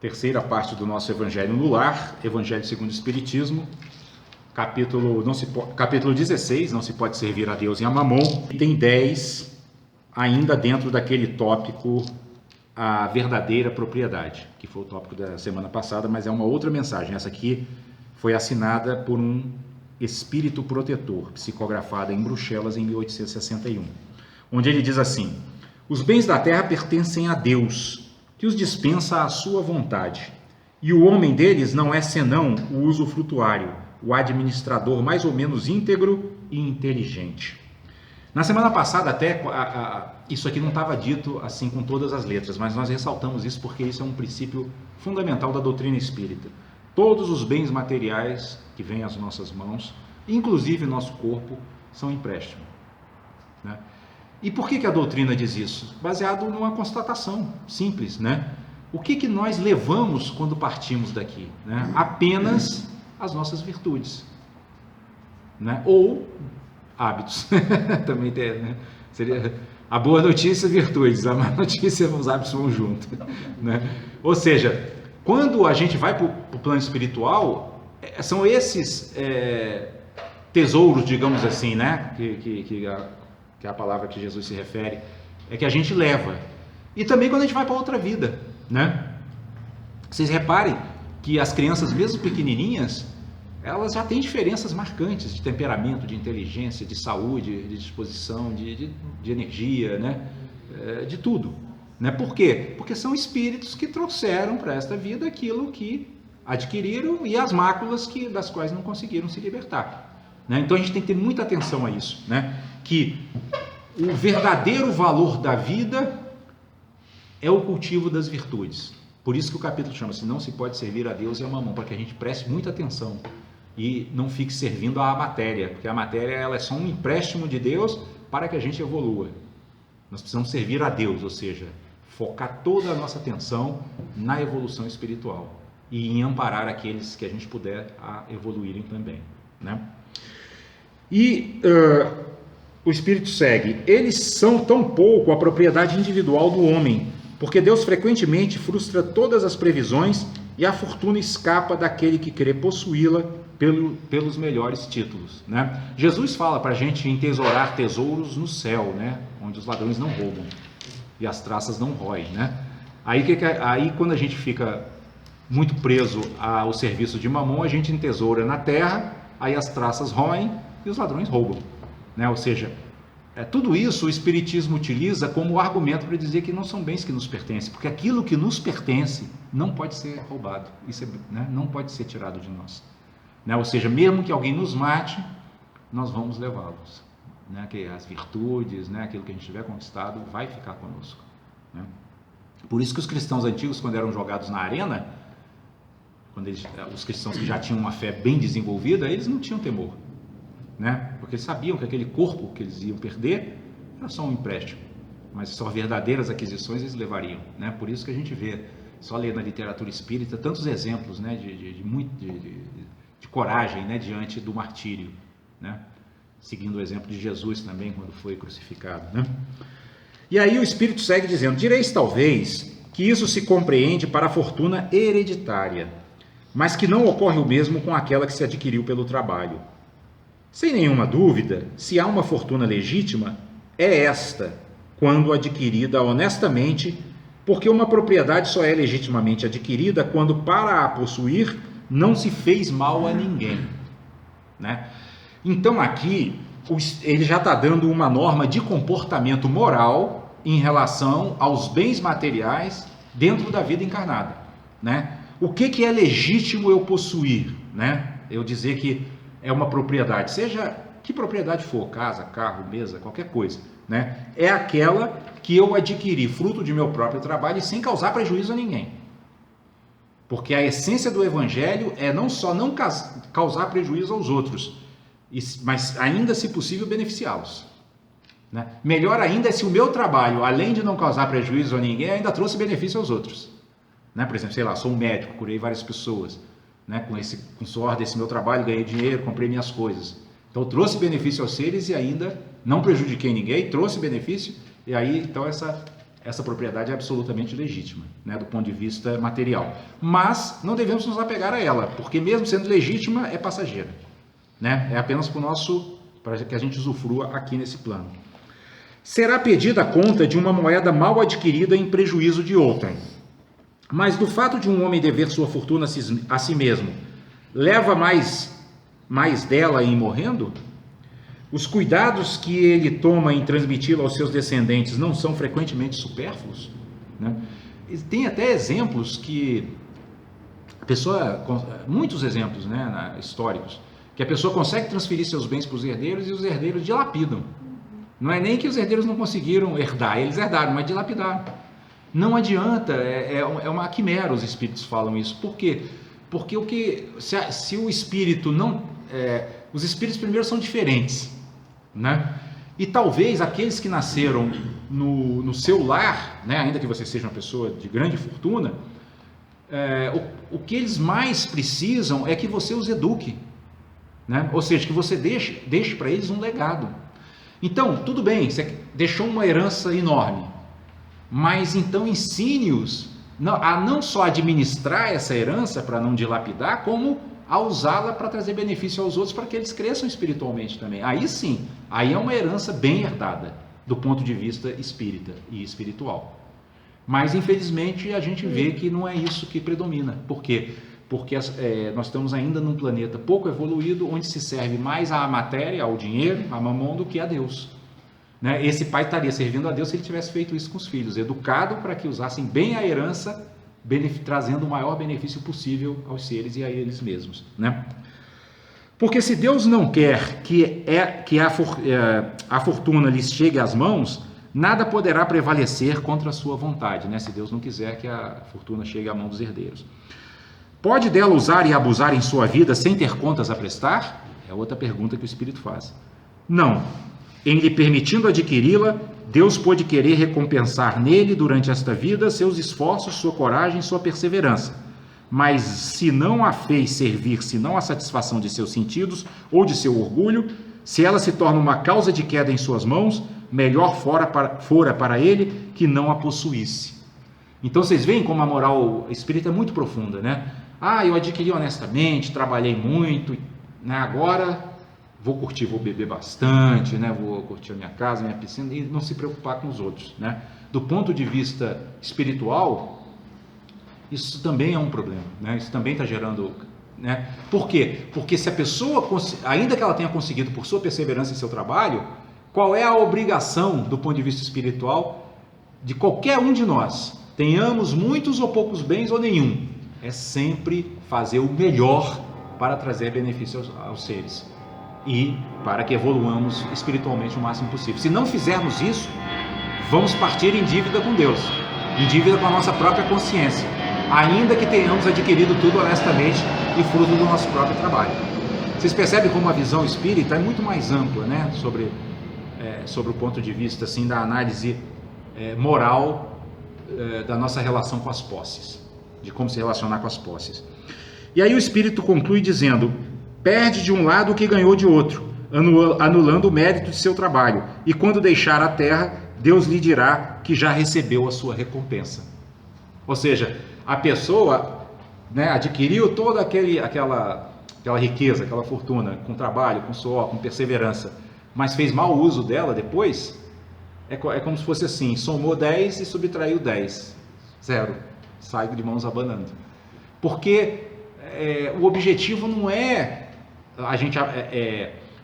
terceira parte do nosso Evangelho no Lar, Evangelho segundo o Espiritismo, capítulo 16, não se pode servir a Deus e a Mamon, e tem 10, ainda dentro daquele tópico, a verdadeira propriedade, que foi o tópico da semana passada, mas é uma outra mensagem. Essa aqui foi assinada por um espírito protetor, psicografada em Bruxelas em 1861, onde ele diz assim: os bens da terra pertencem a Deus, que os dispensa à sua vontade, e o homem deles não é senão o usufrutuário, o administrador mais ou menos íntegro e inteligente. Na semana passada até, isso aqui não estava dito assim com todas as letras, mas nós ressaltamos isso porque isso é um princípio fundamental da doutrina espírita. Todos os bens materiais que vêm às nossas mãos, inclusive nosso corpo, são empréstimo, né? E por que a doutrina diz isso? Baseado numa constatação simples, né? O que nós levamos quando partimos daqui, né? Apenas as nossas virtudes, né? Ou hábitos. Também tem, né? Seria a boa notícia, virtudes, a má notícia, os hábitos vão junto, né? Ou seja, quando a gente vai para o plano espiritual, são esses tesouros, digamos assim, né? Que é a palavra que Jesus se refere, é que a gente leva. E também quando a gente vai para outra vida, né? Vocês reparem que as crianças, mesmo pequenininhas, elas já têm diferenças marcantes de temperamento, de inteligência, de saúde, de disposição, de energia, né? De tudo, né? Por quê? Porque são espíritos que trouxeram para esta vida aquilo que adquiriram e as máculas das quais não conseguiram se libertar, né? Então a gente tem que ter muita atenção a isso, né? Que o verdadeiro valor da vida é o cultivo das virtudes. Por isso que o capítulo chama-se Não se pode servir a Deus e a Mamon, para que a gente preste muita atenção e não fique servindo à matéria, porque a matéria ela é só um empréstimo de Deus para que a gente evolua. Nós precisamos servir a Deus, ou seja, focar toda a nossa atenção na evolução espiritual e em amparar aqueles que a gente puder a evoluírem também, né? E o Espírito segue: eles são tão pouco a propriedade individual do homem, porque Deus frequentemente frustra todas as previsões e a fortuna escapa daquele que quer possuí-la pelos melhores títulos, né? Jesus fala para a gente entesourar tesouros no céu, né? Onde os ladrões não roubam e as traças não roem, né? Aí quando a gente fica muito preso ao serviço de Mamon, a gente entesoura na terra, aí as traças roem e os ladrões roubam, né? Ou seja, tudo isso o Espiritismo utiliza como argumento para dizer que não são bens que nos pertencem, porque aquilo que nos pertence não pode ser roubado, isso né? Não pode ser tirado de nós, né? Ou seja, mesmo que alguém nos mate, nós vamos levá-los, né? Que as virtudes, né? Aquilo que a gente tiver conquistado vai ficar conosco, né? Por isso que os cristãos antigos, quando eram jogados na arena, os cristãos que já tinham uma fé bem desenvolvida, eles não tinham temor, né? Porque eles sabiam que aquele corpo que eles iam perder era só um empréstimo, mas só verdadeiras aquisições eles levariam, né? Por isso que a gente vê, só ler na literatura espírita, tantos exemplos, né? De coragem, né? Diante do martírio, né? Seguindo o exemplo de Jesus também quando foi crucificado, né? E aí o Espírito segue dizendo: direis talvez que isso se compreende para a fortuna hereditária, mas que não ocorre o mesmo com aquela que se adquiriu pelo trabalho. Sem nenhuma dúvida, se há uma fortuna legítima, é esta, quando adquirida honestamente, porque uma propriedade só é legitimamente adquirida quando, para a possuir, não se fez mal a ninguém, né? Então aqui ele já está dando uma norma de comportamento moral em relação aos bens materiais dentro da vida encarnada, né? O que é legítimo eu possuir, né? Eu dizer que é uma propriedade, seja que propriedade for, casa, carro, mesa, qualquer coisa, né? É aquela que eu adquiri fruto de meu próprio trabalho e sem causar prejuízo a ninguém. Porque a essência do Evangelho é não só não causar prejuízo aos outros, mas ainda, se possível, beneficiá-los, né? Melhor ainda é se o meu trabalho, além de não causar prejuízo a ninguém, ainda trouxe benefício aos outros, né? Por exemplo, sei lá, sou um médico, curei várias pessoas, né? Com o suor desse meu trabalho, ganhei dinheiro, comprei minhas coisas. Então, trouxe benefício aos seres e ainda não prejudiquei ninguém, trouxe benefício, e aí, então, essa propriedade é absolutamente legítima, né, do ponto de vista material. Mas não devemos nos apegar a ela, porque mesmo sendo legítima, é passageira, né? É apenas para que a gente usufrua aqui nesse plano. Será pedida a conta de uma moeda mal adquirida em prejuízo de outrem. Mas do fato de um homem dever sua fortuna a si mesmo, leva mais dela em morrendo? Os cuidados que ele toma em transmiti-la aos seus descendentes não são frequentemente supérfluos, né? Tem até exemplos que a pessoa, muitos exemplos, né, históricos, que a pessoa consegue transferir seus bens para os herdeiros e os herdeiros dilapidam. Não é nem que os herdeiros não conseguiram herdar, eles herdaram, mas dilapidaram. Não adianta, é uma quimera, os espíritos falam isso. Por quê? Porque se o espírito não... os espíritos primeiro são diferentes, né? E talvez aqueles que nasceram no seu lar, né, ainda que você seja uma pessoa de grande fortuna, o que eles mais precisam é que você os eduque, né? Ou seja, que você deixe para eles um legado. Então, tudo bem, você deixou uma herança enorme, mas então ensine-os a não só administrar essa herança para não dilapidar, como a usá-la para trazer benefício aos outros, para que eles cresçam espiritualmente também. Aí sim, aí é uma herança bem herdada, do ponto de vista espírita e espiritual. Mas, infelizmente, a gente vê que não é isso que predomina. Por quê? Porque nós estamos ainda num planeta pouco evoluído, onde se serve mais à matéria, ao dinheiro, a mamon, do que a Deus, né? Esse pai estaria servindo a Deus se ele tivesse feito isso com os filhos, educado para que usassem bem a herança, trazendo o maior benefício possível aos seres e a eles mesmos, né? Porque se Deus não quer que a fortuna lhes chegue às mãos, nada poderá prevalecer contra a sua vontade, né? Se Deus não quiser que a fortuna chegue à mão dos herdeiros. Pode dela usar e abusar em sua vida sem ter contas a prestar? É outra pergunta que o Espírito faz. Não. Em lhe permitindo adquiri-la, Deus pode querer recompensar nele, durante esta vida, seus esforços, sua coragem, sua perseverança. Mas se não a fez servir, senão a satisfação de seus sentidos ou de seu orgulho, se ela se torna uma causa de queda em suas mãos, melhor fora para ele que não a possuísse. Então vocês veem como a moral espírita é muito profunda, né? Eu adquiri honestamente, trabalhei muito, né? Agora vou curtir, vou beber bastante, né? Vou curtir a minha casa, a minha piscina e não se preocupar com os outros, né? Do ponto de vista espiritual, isso também é um problema, né? Isso também está gerando, né? Por quê? Porque se a pessoa, ainda que ela tenha conseguido por sua perseverança em seu trabalho, qual é a obrigação do ponto de vista espiritual de qualquer um de nós? Tenhamos muitos ou poucos bens ou nenhum, é sempre fazer o melhor para trazer benefício aos seres e para que evoluamos espiritualmente o máximo possível. Se não fizermos isso, vamos partir em dívida com Deus, em dívida com a nossa própria consciência, ainda que tenhamos adquirido tudo honestamente e fruto do nosso próprio trabalho. Vocês percebem como a visão espírita é muito mais ampla, né, sobre o ponto de vista assim, da análise moral da nossa relação com as posses, de como se relacionar com as posses. E aí o Espírito conclui dizendo: perde de um lado o que ganhou de outro, anulando o mérito de seu trabalho, e quando deixar a terra, Deus lhe dirá que já recebeu a sua recompensa. Ou seja, a pessoa, né, adquiriu toda aquela riqueza, aquela fortuna, com trabalho, com suor, com perseverança, mas fez mau uso dela depois. É como se fosse assim, somou 10 e subtraiu 10, 0, sai de mãos abanando. Porque o objetivo não é a gente...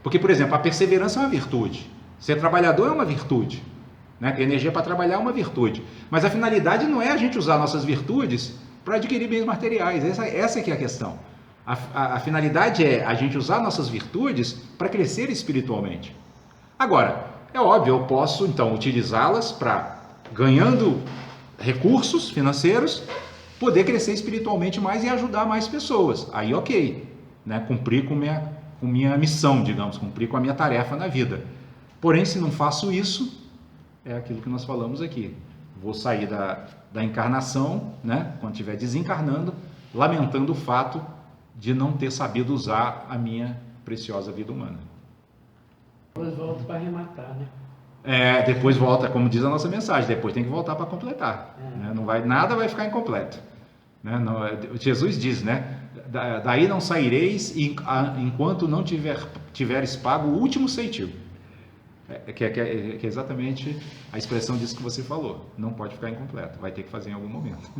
porque, por exemplo, a perseverança é uma virtude, ser trabalhador é uma virtude, né? Ter energia para trabalhar é uma virtude, mas a finalidade não é a gente usar nossas virtudes para adquirir bens materiais, essa é que é a questão. A finalidade é a gente usar nossas virtudes para crescer espiritualmente. Agora, é óbvio, eu posso então utilizá-las para, ganhando recursos financeiros, poder crescer espiritualmente mais e ajudar mais pessoas. Aí ok, né? Cumprir com minha missão, digamos, cumprir com a minha tarefa na vida. Porém, se não faço isso, é aquilo que nós falamos aqui. Vou sair da encarnação, né? Quando estiver desencarnando, lamentando o fato de não ter sabido usar a minha preciosa vida humana. Nós voltamos para arrematar, né? Depois volta, como diz a nossa mensagem, depois tem que voltar para completar. Né? Não vai, nada vai ficar incompleto. Né? Não, Jesus diz, né? Daí não saireis enquanto não tiveres pago o último ceitil. Que é exatamente a expressão disso que você falou. Não pode ficar incompleto, vai ter que fazer em algum momento.